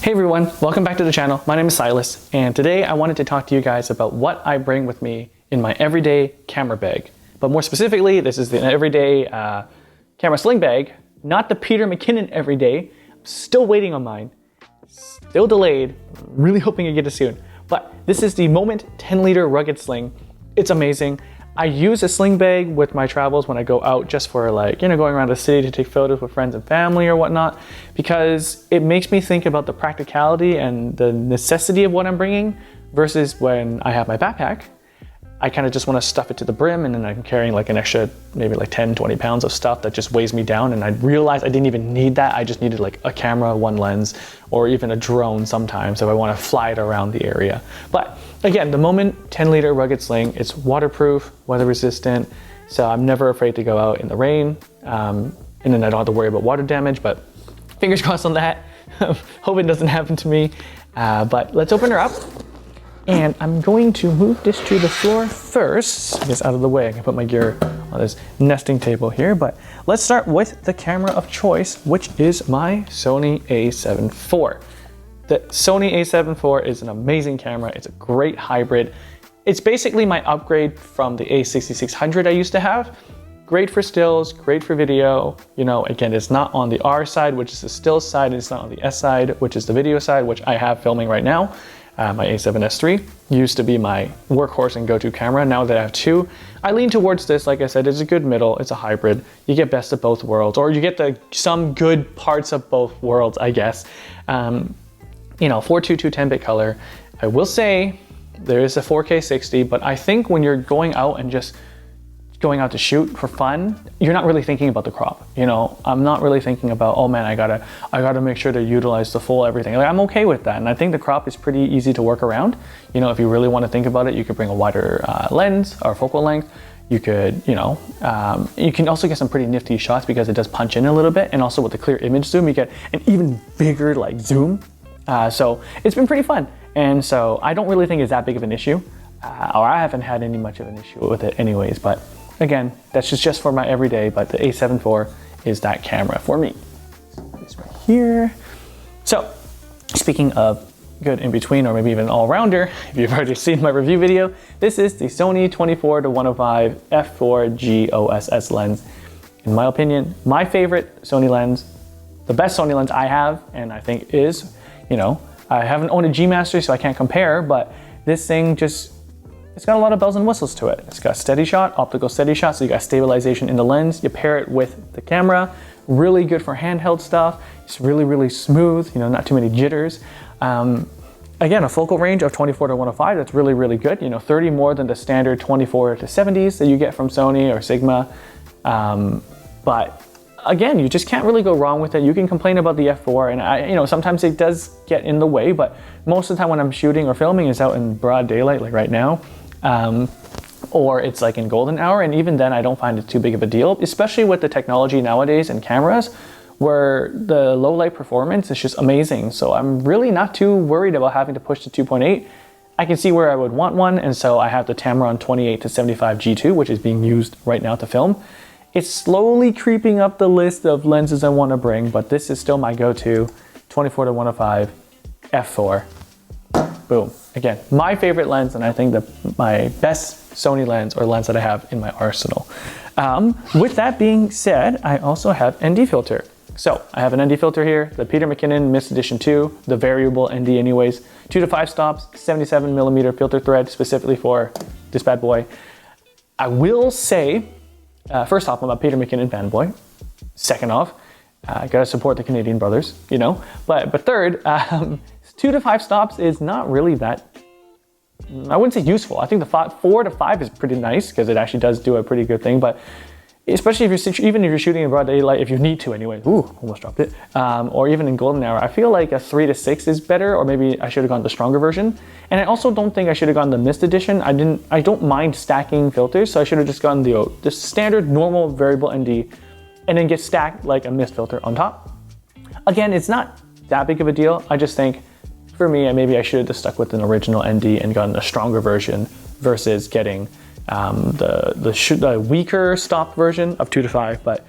Hey everyone, welcome back to the channel. My name is Silas, and today I wanted to talk to you guys about what I bring with me in my everyday camera bag. But more specifically, this is the everyday camera sling bag, not the Peter McKinnon everyday. I'm still waiting on mine, still delayed, really hoping I get it soon. But this is the Moment 10-liter rugged sling. It's amazing. I use a sling bag with my travels when I go out just for going around the city to take photos with friends and family or whatnot, because it makes me think about the practicality and the necessity of what I'm bringing versus when I have my backpack. I kind of just want to stuff it to the brim, and then I'm carrying like an extra maybe like 10, 20 pounds of stuff that just weighs me down, and I realized I didn't even need that. I just needed like a camera, one lens, or even a drone sometimes if I want to fly it around the area. But again, the Moment 10-liter rugged sling, it's waterproof, weather resistant, so I'm never afraid to go out in the rain, and then I don't have to worry about water damage, but fingers crossed on that. Hope it doesn't happen to me. But let's open her up. And I'm going to move this to the floor first. It's out of the way. I can put my gear on this nesting table here, but let's start with the camera of choice, which is my Sony a7 IV. The Sony a7 IV is an amazing camera. It's a great hybrid. It's basically my upgrade from the a6600 I used to have. Great for stills, great for video. You know, again, it's not on the R side, which is the stills side. It's not on the S side, which is the video side, which I have filming right now. My a7S III used to be my workhorse and go-to camera. Now that I have two, I lean towards this. Like I said, it's a good middle. It's a hybrid. You get best of both worlds, or you get some good parts of both worlds, I guess. 422 10-bit color. I will say there is a 4K 60, but I think when you're going out and just going out to shoot for fun, you're not really thinking about the crop. You know, I'm not really thinking about, oh man, I gotta make sure to utilize the full everything. Like, I'm okay with that, and I think the crop is pretty easy to work around. You know, if you really want to think about it, you could bring a wider lens or focal length. You could, you can also get some pretty nifty shots because it does punch in a little bit, and also with the clear image zoom, you get an even bigger like zoom. So it's been pretty fun, and so I don't really think it's that big of an issue, or I haven't had any much of an issue with it anyways. But again, that's just for my everyday, but the a7 IV is that camera for me. This right here. So, speaking of good in between, or maybe even an all-rounder, if you've already seen my review video, this is the Sony 24-105 f4 G OSS lens. In my opinion, my favorite Sony lens, the best Sony lens I have, and I think is, I haven't owned a G Master, so I can't compare, but this thing it's got a lot of bells and whistles to it. It's got steady shot, optical steady shot, so you got stabilization in the lens. You pair it with the camera, really good for handheld stuff. It's really, really smooth, not too many jitters. Again, a focal range of 24-105, that's really, really good. 30 more than the standard 24-70s that you get from Sony or Sigma. But again, you just can't really go wrong with it. You can complain about the f4, and sometimes it does get in the way, but most of the time when I'm shooting or filming is out in broad daylight, like right now. Or it's like in golden hour, and even then I don't find it too big of a deal, especially with the technology nowadays and cameras where the low light performance is just amazing. So I'm really not too worried about having to push to 2.8. I can see where I would want one, and so I have the Tamron 28-75 G2, which is being used right now to film. It's slowly creeping up the list of lenses I want to bring, but this is still my go-to 24-105 f4. Boom. Again, my favorite lens, and I think my best Sony lens, or lens that I have in my arsenal. With that being said, I also have ND filter. So I have an ND filter here, the Peter McKinnon Mist Edition 2, the variable ND anyways, 2 to 5 stops, 77mm filter thread specifically for this bad boy. I will say, first off, I'm a Peter McKinnon fanboy. Second off, gotta support the Canadian brothers, But third, 2 to 5 stops is not really that, I wouldn't say useful. I think the 4 to 5 is pretty nice because it actually does do a pretty good thing. But especially even if you're shooting in broad daylight, if you need to anyway. Ooh, almost dropped it. Or even in golden hour, I feel like a 3 to 6 is better, or maybe I should have gone the stronger version. And I also don't think I should have gone the Mist Edition. I don't mind stacking filters, so I should have just gone the standard normal variable ND, and then get stacked like a Mist filter on top. Again, it's not that big of a deal. I just think for me, maybe I should have just stuck with an original ND and gotten a stronger version versus getting the weaker stop version of 2 to 5. But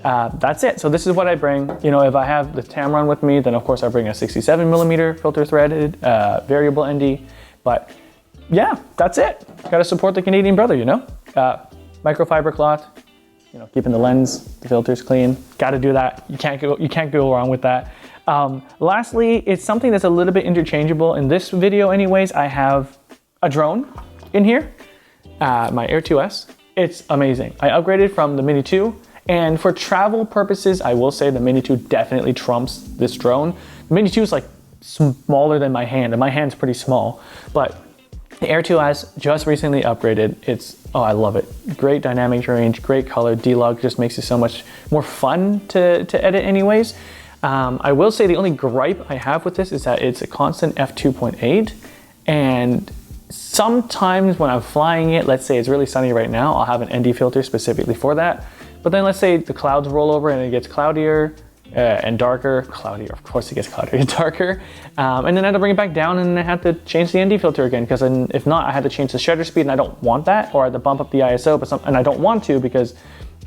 that's it. So this is what I bring. You know, if I have the Tamron with me, then of course I bring a 67mm filter threaded variable ND. But yeah, that's it. Gotta support the Canadian brother, you know? Microfiber cloth, you know, keeping the lens, the filters clean. Gotta do that. You can't go wrong with that. Lastly, it's something that's a little bit interchangeable. In this video anyways, I have a drone in here, my Air 2S. It's amazing. I upgraded from the Mini 2, and for travel purposes, I will say the Mini 2 definitely trumps this drone. The Mini 2 is like smaller than my hand, and my hand's pretty small, but the Air 2S just recently upgraded. Oh, I love it. Great dynamic range, great color, D-Log just makes it so much more fun to edit anyways. I will say the only gripe I have with this is that it's a constant f2.8, and sometimes when I'm flying it, let's say it's really sunny right now, I'll have an ND filter specifically for that. But then let's say the clouds roll over and it gets cloudier and darker. Cloudier, of course it gets cloudier and darker. And then I had to bring it back down, and then I had to change the ND filter again, because if not, I had to change the shutter speed, and I don't want that, or I had to bump up the ISO, and I don't want to, because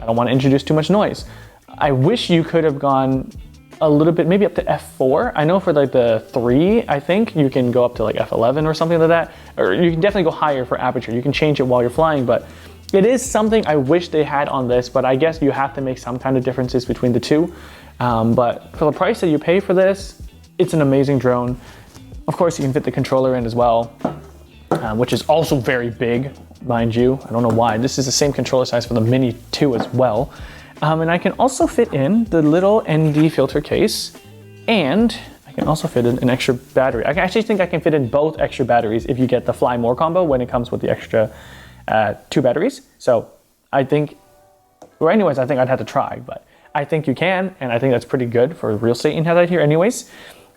I don't want to introduce too much noise. I wish you could have gone a little bit, maybe up to f4. I know for like the 3, I think you can go up to like f11 or something like that, or you can definitely go higher for aperture. You can change it while you're flying, but it is something I wish they had on this, but I guess you have to make some kind of differences between the two. But for the price that you pay for this, it's an amazing drone. Of course, you can fit the controller in as well, which is also very big, mind you. I don't know why. This is the same controller size for the Mini 2 as well. And I can also fit in the little ND filter case, and I can also fit in an extra battery. I actually think I can fit in both extra batteries if you get the Fly More combo when it comes with the extra 2 batteries. So I think, or anyways, I think I'd have to try, but I think you can, and I think that's pretty good for real estate in headlight here anyways.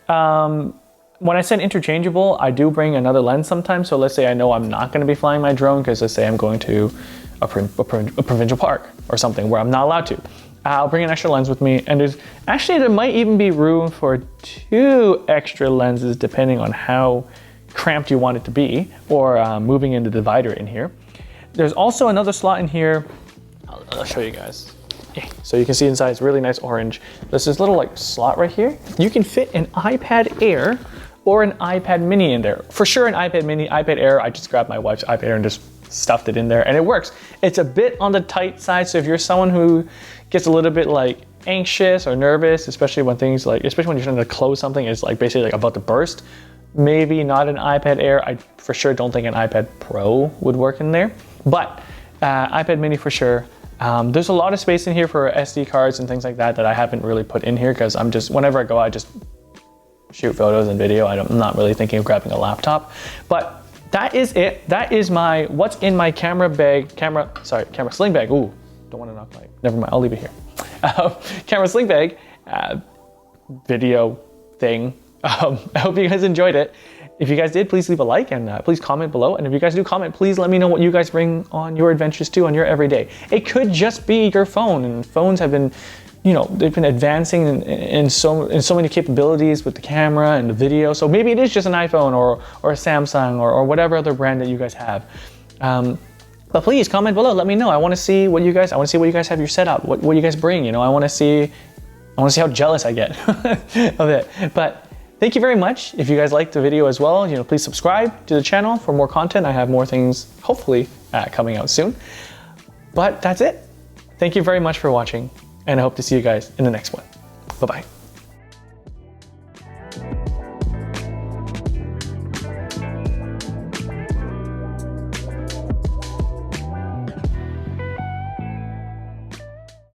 When I said interchangeable, I do bring another lens sometimes. So let's say I know I'm not going to be flying my drone, because let's say I'm going to a provincial park or something where I'm not allowed to. I'll bring an extra lens with me, and there might even be room for 2 extra lenses depending on how cramped you want it to be, or moving in the divider in here. There's also another slot in here. I'll show you guys. So you can see inside, it's really nice orange. There's this little like slot right here. You can fit an iPad Air or an iPad Mini in there. For sure an iPad Mini, iPad Air, I just grabbed my wife's iPad Air and just stuffed it in there, and it works. It's a bit on the tight side, so if you're someone who gets a little bit like anxious or nervous, especially when especially when you're trying to close something, it's like basically like about to burst, maybe not an iPad Air. I for sure don't think an iPad Pro would work in there, but iPad Mini for sure. There's a lot of space in here for SD cards and things like that I haven't really put in here, because whenever I go, I just shoot photos and video. I'm not really thinking of grabbing a laptop. But that is it. That is my what's in my camera sling bag. Ooh, don't want to knock my, never mind, I'll leave it here. Camera sling bag video thing. I hope you guys enjoyed it. If you guys did, please leave a like, and please comment below. And if you guys do comment, please let me know what you guys bring on your adventures too, on your everyday. It could just be your phone, and phones have been, you know, they've been advancing in so many capabilities with the camera and the video. So maybe it is just an iPhone or a Samsung or whatever other brand that you guys have. But please comment below. Let me know. I want to see what you guys have your setup. What you guys bring. You know, I want to see how jealous I get of it. But thank you very much. If you guys liked the video as well, you know, please subscribe to the channel for more content. I have more things hopefully coming out soon. But that's it. Thank you very much for watching, and I hope to see you guys in the next one. Bye-bye.